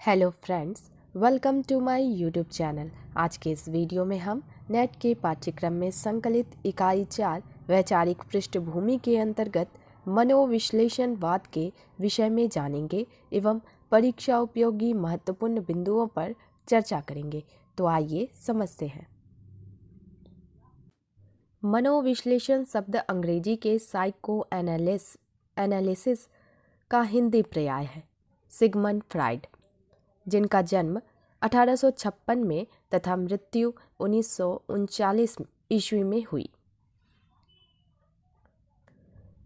Hello friends, welcome to my YouTube channel. आज के इस वीडियो में हम नेट के पाठ्यक्रम में संकलित इकाई 4 वैचारिक पृष्ठभूमि के अंतर्गत मनोविश्लेषणवाद के विषय में जानेंगे एवं परीक्षा उपयोगी महत्वपूर्ण बिंदुओं पर चर्चा करेंगे। तो आइए समझते हैं। मनोविश्लेषण शब्द अंग्रेजी के साइको एनालिसिस का हिंदी पर्याय है। सिगमंड फ्राइड, जिनका जन्म 1856 में तथा मृत्यु 1939 ईस्वी में हुई।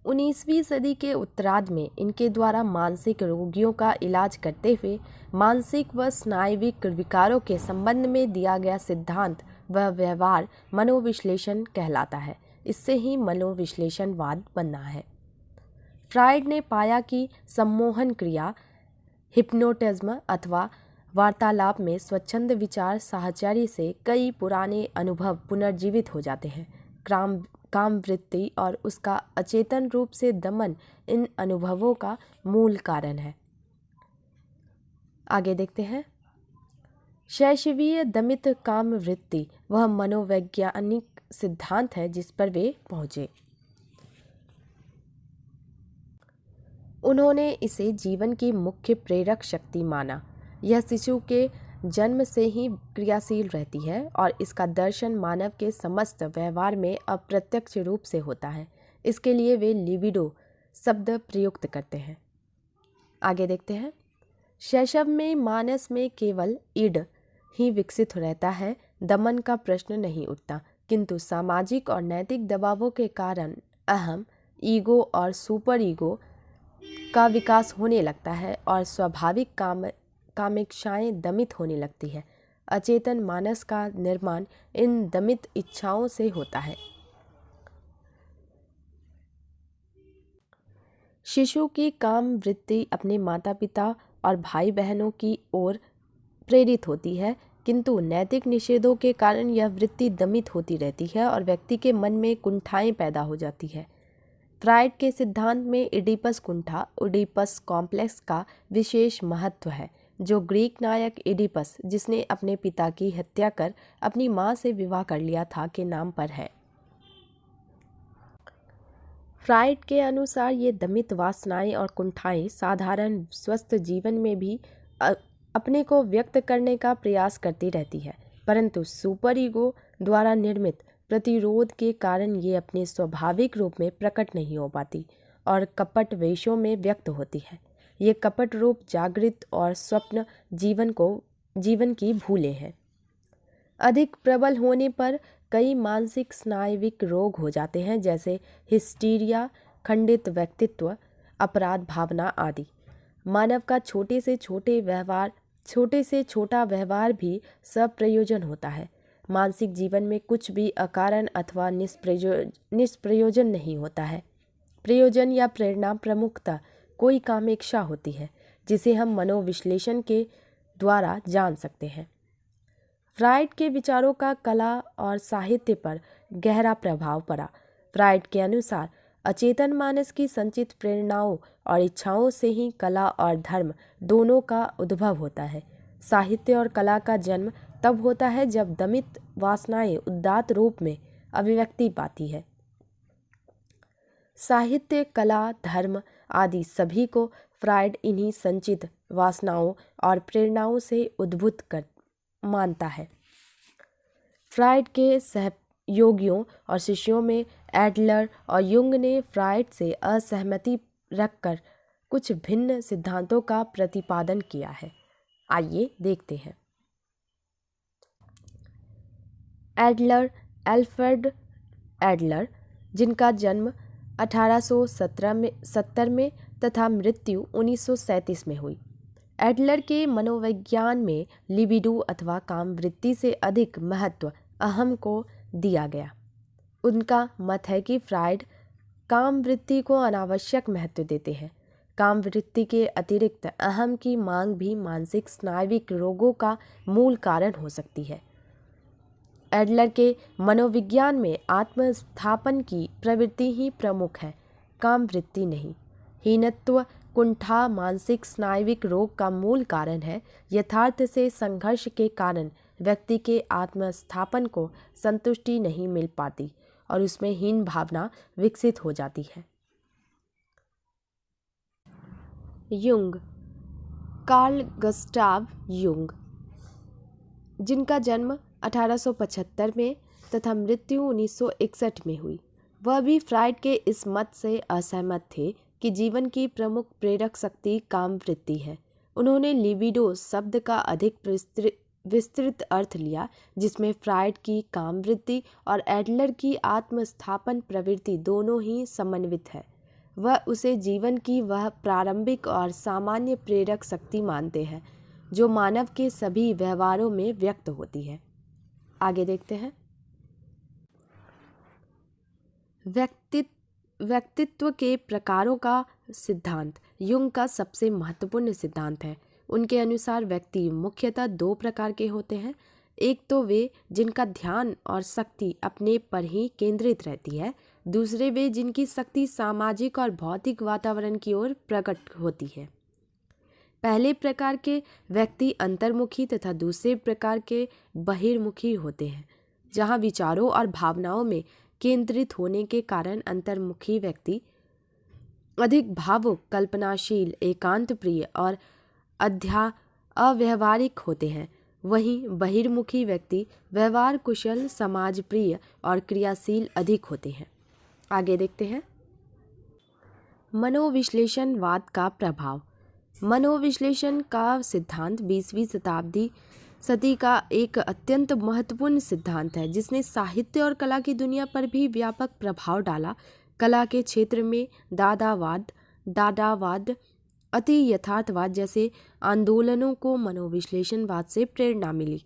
19वीं सदी के उत्तरार्ध में इनके द्वारा मानसिक रोगियों का इलाज करते हुए मानसिक व स्नायुविक विकारों के संबंध में दिया गया सिद्धांत व व्यवहार मनोविश्लेषण कहलाता है। इससे ही मनोविश्लेषणवाद बना है। फ्राइड ने पाया कि सम्मोहन क्रिया, हिप्नोटिज्म अथवा वार्तालाप में स्वच्छंद विचार साहचर्य से कई पुराने अनुभव पुनर्जीवित हो जाते हैं। काम वृत्ति और उसका अचेतन रूप से दमन इन अनुभवों का मूल कारण है। आगे देखते हैं। शैशवीय दमित काम वृत्ति वह मनोवैज्ञानिक सिद्धांत है जिस पर वे पहुंचे। उन्होंने इसे जीवन की मुख्य प्रेरक शक्ति माना। यह शिशु के जन्म से ही क्रियाशील रहती है और इसका दर्शन मानव के समस्त व्यवहार में अप्रत्यक्ष रूप से होता है। इसके लिए वे लिबिडो शब्द प्रयुक्त करते हैं। आगे देखते हैं। शैशव में मानस में केवल ईड ही विकसित रहता है, दमन का प्रश्न नहीं उठता, किंतु सामाजिक और नैतिक दबावों के कारण अहम, ईगो और सुपर ईगो का विकास होने लगता है और स्वाभाविक कामेक्षाएं दमित होने लगती है। अचेतन मानस का निर्माण इन दमित इच्छाओं से होता है। शिशु की काम वृत्ति अपने माता पिता और भाई बहनों की ओर प्रेरित होती है, किंतु नैतिक निषेधों के कारण यह वृत्ति दमित होती रहती है और व्यक्ति के मन में कुंठाएं पैदा हो जाती है। फ्राइड के सिद्धांत में इडिपस कुंठा, ओडिपस कॉम्प्लेक्स का विशेष महत्व है, जो ग्रीक नायक इडिपस, जिसने अपने पिता की हत्या कर अपनी मां से विवाह कर लिया था, के नाम पर है। फ्राइड के अनुसार ये दमित वासनाएं और कुंठाएं साधारण स्वस्थ जीवन में भी अपने को व्यक्त करने का प्रयास करती रहती है, परंतु सुपर ईगो द्वारा निर्मित प्रतिरोध के कारण ये अपने स्वाभाविक रूप में प्रकट नहीं हो पाती और कपट वेशों में व्यक्त होती है। ये कपट रूप जागृत और स्वप्न जीवन की भूलें हैं। अधिक प्रबल होने पर कई मानसिक स्नायुविक रोग हो जाते हैं, जैसे हिस्टीरिया, खंडित व्यक्तित्व, अपराध भावना आदि। मानव का छोटे से छोटा व्यवहार भी सप्रयोजन होता है। मानसिक जीवन में कुछ भी अकारण अथवा निष्प्रयोजन नहीं होता है। प्रयोजन या प्रेरणा प्रमुखता कोई कामेक्षा होती है, जिसे हम मनोविश्लेषण के द्वारा जान सकते हैं। फ्राइड के विचारों का कला और साहित्य पर गहरा प्रभाव पड़ा। फ्राइड के अनुसार अचेतन मानस की संचित प्रेरणाओं और इच्छाओं से ही कला और धर्म दोनों का उद्भव होता है। साहित्य और कला का जन्म तब होता है जब दमित वासनाएं उदात्त रूप में अभिव्यक्ति पाती है। साहित्य, कला, धर्म आदि सभी को फ्राइड इन्हीं संचित वासनाओं और प्रेरणाओं से उद्भूत कर मानता है। फ्राइड के सहयोगियों और शिष्यों में एडलर और युंग ने फ्राइड से असहमति रखकर कुछ भिन्न सिद्धांतों का प्रतिपादन किया है। आइए देखते हैं। एल्फ्रेड एडलर, जिनका जन्म 1870 में तथा मृत्यु 1937 में हुई। एडलर के मनोविज्ञान में लिबिडो अथवा कामवृत्ति से अधिक महत्व अहम को दिया गया। उनका मत है कि फ्राइड कामवृत्ति को अनावश्यक महत्व देते हैं। कामवृत्ति के अतिरिक्त अहम की मांग भी मानसिक स्नायुविक रोगों का मूल कारण हो सकती है। एडलर के मनोविज्ञान में आत्मस्थापन की प्रवृत्ति ही प्रमुख है, कामवृत्ति नहीं। हीनत्व कुंठा मानसिक स्नायुविक रोग का मूल कारण है। यथार्थ से संघर्ष के कारण व्यक्ति के आत्मस्थापन को संतुष्टि नहीं मिल पाती और उसमें हीन भावना विकसित हो जाती है। युंग, कार्ल गुस्टाव युंग, जिनका जन्म 1875 में तथा मृत्यु 1961 में हुई, वह भी फ्राइड के इस मत से असहमत थे कि जीवन की प्रमुख प्रेरक शक्ति कामवृत्ति है। उन्होंने लिबिडो शब्द का अधिक विस्तृत अर्थ लिया, जिसमें फ्राइड की कामवृत्ति और एडलर की आत्मस्थापन प्रवृत्ति दोनों ही समन्वित है। वह उसे जीवन की वह प्रारंभिक और सामान्य प्रेरक शक्ति मानते हैं जो मानव के सभी व्यवहारों में व्यक्त होती है। आगे देखते हैं। व्यक्तित्व के प्रकारों का सिद्धांत युंग का सबसे महत्वपूर्ण सिद्धांत है। उनके अनुसार व्यक्ति मुख्यतः दो प्रकार के होते हैं। एक तो वे जिनका ध्यान और शक्ति अपने पर ही केंद्रित रहती है, दूसरे वे जिनकी शक्ति सामाजिक और भौतिक वातावरण की ओर प्रकट होती है। पहले प्रकार के व्यक्ति अंतर्मुखी तथा दूसरे प्रकार के बहिर्मुखी होते हैं। जहाँ विचारों और भावनाओं में केंद्रित होने के कारण अंतर्मुखी व्यक्ति अधिक भावुक, कल्पनाशील, एकांत प्रिय और अव्यवहारिक होते हैं। वहीं बहिर्मुखी व्यक्ति व्यवहार कुशल, समाज प्रिय और क्रियाशील अधिक होते हैं। आगे देखते हैं। मनोविश्लेषणवाद का प्रभाव। मनोविश्लेषण का सिद्धांत 20वीं सदी का एक अत्यंत महत्वपूर्ण सिद्धांत है, जिसने साहित्य और कला की दुनिया पर भी व्यापक प्रभाव डाला। कला के क्षेत्र में दादावाद, अति यथार्थवाद जैसे आंदोलनों को मनोविश्लेषणवाद से प्रेरणा मिली।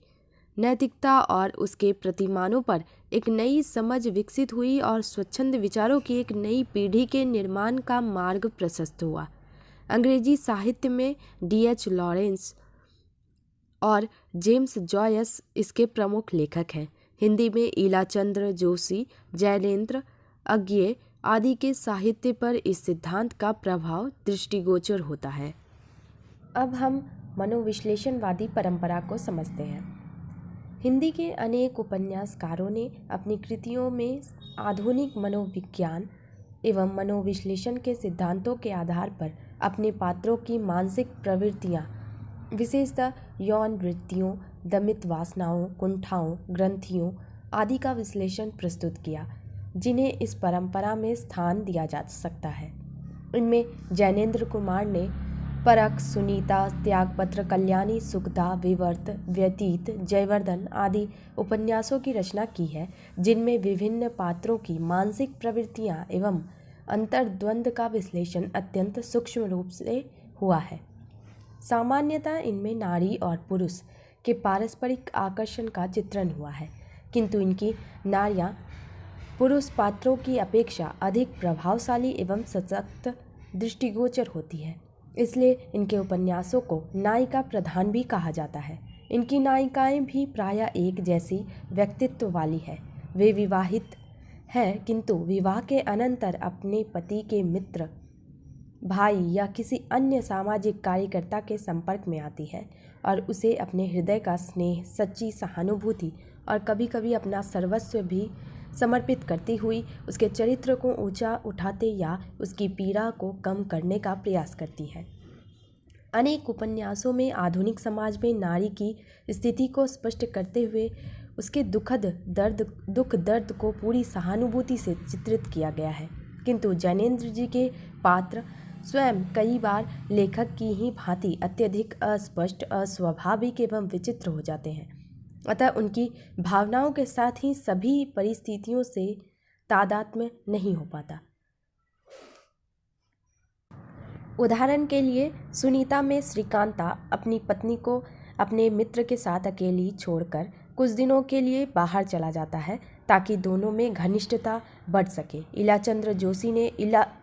नैतिकता और उसके प्रतिमानों पर एक नई समझ विकसित हुई और स्वच्छंद विचारों की एक नई पीढ़ी के निर्माण का मार्ग प्रशस्त हुआ। अंग्रेजी साहित्य में D.H. लॉरेंस और जेम्स जॉयस इसके प्रमुख लेखक हैं। हिंदी में ईलाचंद्र जोशी, जैनेंद्र अज्ञे आदि के साहित्य पर इस सिद्धांत का प्रभाव दृष्टिगोचर होता है। अब हम मनोविश्लेषणवादी परंपरा को समझते हैं। हिंदी के अनेक उपन्यासकारों ने अपनी कृतियों में आधुनिक मनोविज्ञान एवं मनोविश्लेषण के सिद्धांतों के आधार पर अपने पात्रों की मानसिक प्रवृत्तियाँ, विशेषतः यौन वृत्तियों, दमित वासनाओं, कुंठाओं, ग्रंथियों आदि का विश्लेषण प्रस्तुत किया, जिन्हें इस परंपरा में स्थान दिया जा सकता है। इनमें जैनेंद्र कुमार ने परख, सुनीता, त्यागपत्र, कल्याणी, सुखदा, विवर्त, व्यतीत, जयवर्धन आदि उपन्यासों की रचना की है, जिनमें विभिन्न पात्रों की मानसिक प्रवृत्तियां एवं अंतर्द्वंद का विश्लेषण अत्यंत सूक्ष्म रूप से हुआ है। सामान्यतः इनमें नारी और पुरुष के पारस्परिक आकर्षण का चित्रण हुआ है, किंतु इनकी नारियां पुरुष पात्रों की अपेक्षा अधिक प्रभावशाली एवं सशक्त दृष्टिगोचर होती है। इसलिए इनके उपन्यासों को नायिका प्रधान भी कहा जाता है। इनकी नायिकाएं भी प्रायः एक जैसी व्यक्तित्व वाली है। वे विवाहित हैं, किंतु विवाह के अनंतर अपने पति के मित्र, भाई या किसी अन्य सामाजिक कार्यकर्ता के संपर्क में आती है और उसे अपने हृदय का स्नेह, सच्ची सहानुभूति और कभी कभी अपना सर्वस्व भी समर्पित करती हुई उसके चरित्र को ऊंचा उठाते या उसकी पीड़ा को कम करने का प्रयास करती है। अनेक उपन्यासों में आधुनिक समाज में नारी की स्थिति को स्पष्ट करते हुए उसके दुख दर्द को पूरी सहानुभूति से चित्रित किया गया है, किंतु जैनेंद्र जी के पात्र स्वयं कई बार लेखक की ही भांति अत्यधिक अस्पष्ट, अस्वाभाविक एवं विचित्र हो जाते हैं। अतः उनकी भावनाओं के साथ ही सभी परिस्थितियों से तादात्म्य नहीं हो पाता। उदाहरण के लिए सुनीता में श्रीकांता अपनी पत्नी को अपने मित्र के साथ अकेली छोड़कर कुछ दिनों के लिए बाहर चला जाता है ताकि दोनों में घनिष्ठता बढ़ सके। ईलाचंद्र जोशी ने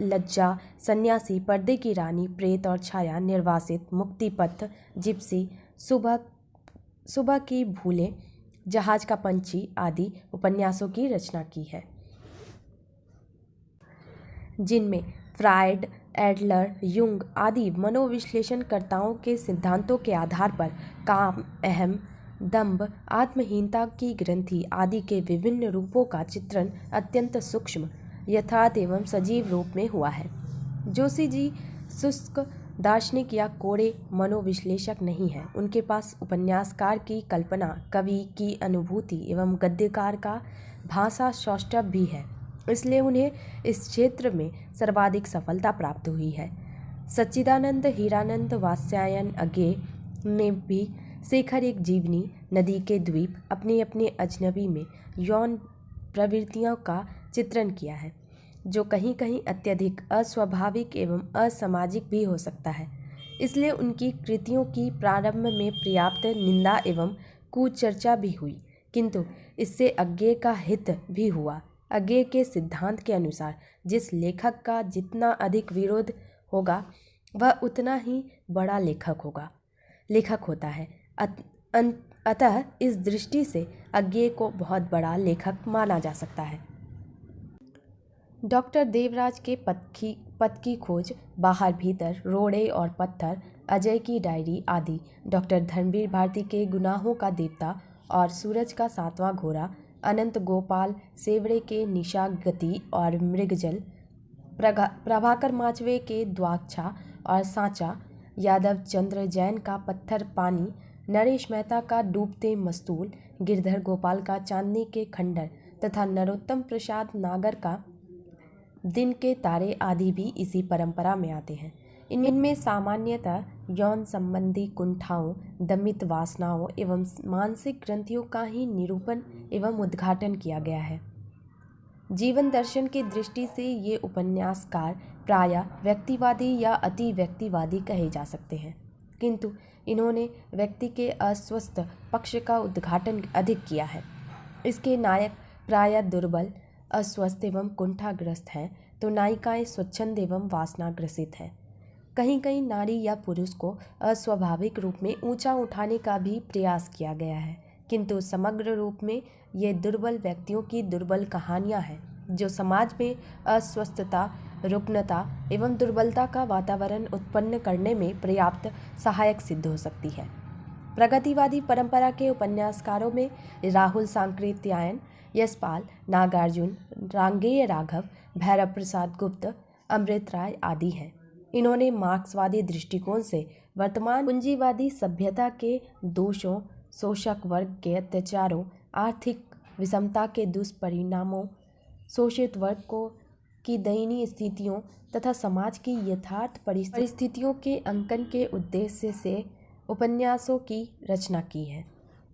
लज्जा, सन्यासी, पर्दे की रानी, प्रेत और छाया, निर्वासित, मुक्तिपथ, जिप्सी, सुबह की भूलें, जहाज का पंछी आदि उपन्यासों की रचना की है, जिनमें फ्रायड, एडलर, युंग आदि मनोविश्लेषणकर्ताओं के सिद्धांतों के आधार पर काम, अहम, दंभ, आत्महीनता की ग्रंथि आदि के विभिन्न रूपों का चित्रण अत्यंत सूक्ष्म, यथार्थ एवं सजीव रूप में हुआ है। जोशी जी शुष्क दार्शनिक या कोड़े मनोविश्लेषक नहीं हैं। उनके पास उपन्यासकार की कल्पना, कवि की अनुभूति एवं गद्यकार का भाषा सौष्ठव भी है, इसलिए उन्हें इस क्षेत्र में सर्वाधिक सफलता प्राप्त हुई है। सच्चिदानंद हीरानंद वात्स्यायन अज्ञे ने भी शेखर एक जीवनी, नदी के द्वीप, अपने अपने अजनबी में यौन प्रवृत्तियों का चित्रण किया है, जो कहीं कहीं अत्यधिक अस्वाभाविक एवं असामाजिक भी हो सकता है। इसलिए उनकी कृतियों की प्रारंभ में पर्याप्त निंदा एवं कुचर्चा भी हुई, किंतु इससे अज्ञे का हित भी हुआ। अज्ञे के सिद्धांत के अनुसार जिस लेखक का जितना अधिक विरोध होगा वह उतना ही बड़ा लेखक होता है। अतः इस दृष्टि से अज्ञे को बहुत बड़ा लेखक माना जा सकता है। डॉक्टर देवराज के पथ की खोज, बाहर भीतर, रोड़े और पत्थर, अजय की डायरी आदि, डॉक्टर धर्मवीर भारती के गुनाहों का देवता और सूरज का सातवां घोड़ा, अनंत गोपाल सेवड़े के निशा गति और मृगजल, प्रभाकर माचवे के द्वाक्षा और सांचा, यादव चंद्र जैन का पत्थर पानी, नरेश मेहता का डूबते मस्तूल, गिरधर गोपाल का चांदनी के खंडर तथा नरोत्तम प्रसाद नागर का दिन के तारे आदि भी इसी परंपरा में आते हैं। इनमें सामान्यतः यौन संबंधी कुंठाओं, दमित वासनाओं एवं मानसिक ग्रंथियों का ही निरूपण एवं उद्घाटन किया गया है। जीवन दर्शन की दृष्टि से ये उपन्यासकार प्रायः व्यक्तिवादी या अति व्यक्तिवादी कहे जा सकते हैं, किंतु इन्होंने व्यक्ति के अस्वस्थ पक्ष का उद्घाटन अधिक किया है। इसके नायक प्रायः दुर्बल, अस्वस्थ एवं कुंठाग्रस्त हैं, तो नायिकाएं स्वच्छंद एवं वासनाग्रसित हैं। कहीं कहीं नारी या पुरुष को अस्वाभाविक रूप में ऊंचा उठाने का भी प्रयास किया गया है, किंतु समग्र रूप में ये दुर्बल व्यक्तियों की दुर्बल कहानियां हैं, जो समाज में अस्वस्थता, रुग्णता एवं दुर्बलता का वातावरण उत्पन्न करने में पर्याप्त सहायक सिद्ध हो सकती है। प्रगतिवादी परंपरा के उपन्यासकारों में राहुल सांकृत्यायन, यशपाल, नागार्जुन, रांगेय राघव, भैरव प्रसाद गुप्त, अमृत राय आदि हैं। इन्होंने मार्क्सवादी दृष्टिकोण से वर्तमान पूंजीवादी सभ्यता के दोषों, शोषक वर्ग के अत्याचारों, आर्थिक विषमता के दुष्परिणामों, शोषित वर्ग की दयनीय स्थितियों तथा समाज की यथार्थ परिस्थितियों के अंकन के उद्देश्य से उपन्यासों की रचना की है।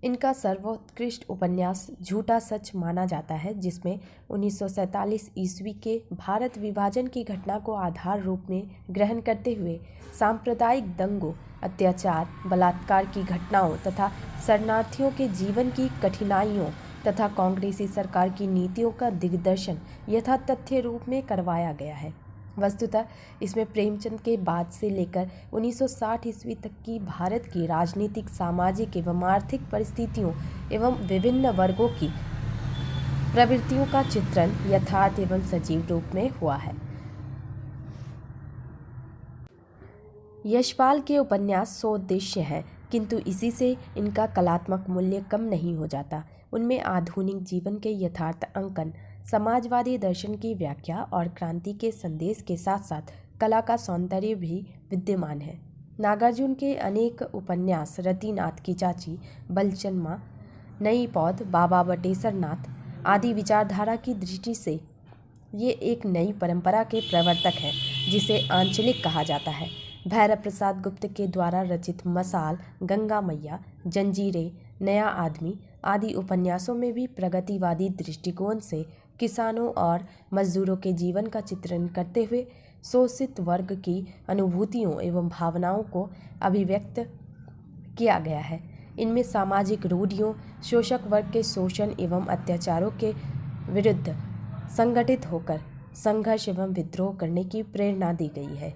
इनका सर्वोत्कृष्ट उपन्यास झूठा सच माना जाता है, जिसमें 1947 ईस्वी के भारत विभाजन की घटना को आधार रूप में ग्रहण करते हुए सांप्रदायिक दंगों, अत्याचार, बलात्कार की घटनाओं तथा शरणार्थियों के जीवन की कठिनाइयों तथा कांग्रेसी सरकार की नीतियों का दिग्दर्शन यथातथ्य रूप में करवाया गया है। वस्तुतः इसमें प्रेमचंद के बाद से लेकर 1960 ईस्वी तक की भारत की राजनीतिक, सामाजिक एवं आर्थिक परिस्थितियों एवं विभिन्न वर्गों की प्रवृत्तियों का चित्रण यथार्थ एवं सजीव रूप में हुआ है। यशपाल के उपन्यास सोद्देश्य हैं, किंतु इसी से इनका कलात्मक मूल्य कम नहीं हो जाता। उनमें आधुनिक जीवन के यथार्थ अंकन, समाजवादी दर्शन की व्याख्या और क्रांति के संदेश के साथ साथ कला का सौंदर्य भी विद्यमान है। नागार्जुन के अनेक उपन्यास, रतिनाथ की चाची, बलचन्मा, नई पौध, बाबा बटेश्वर नाथ आदि विचारधारा की दृष्टि से ये एक नई परंपरा के प्रवर्तक हैं, जिसे आंचलिक कहा जाता है। भैरव प्रसाद गुप्त के द्वारा रचित मसाल, गंगा मैया, जंजीरें, नया आदमी आदि उपन्यासों में भी प्रगतिवादी दृष्टिकोण से किसानों और मजदूरों के जीवन का चित्रण करते हुए शोषित वर्ग की अनुभूतियों एवं भावनाओं को अभिव्यक्त किया गया है। इनमें सामाजिक रूढ़ियों, शोषक वर्ग के शोषण एवं अत्याचारों के विरुद्ध संगठित होकर संघर्ष एवं विद्रोह करने की प्रेरणा दी गई है।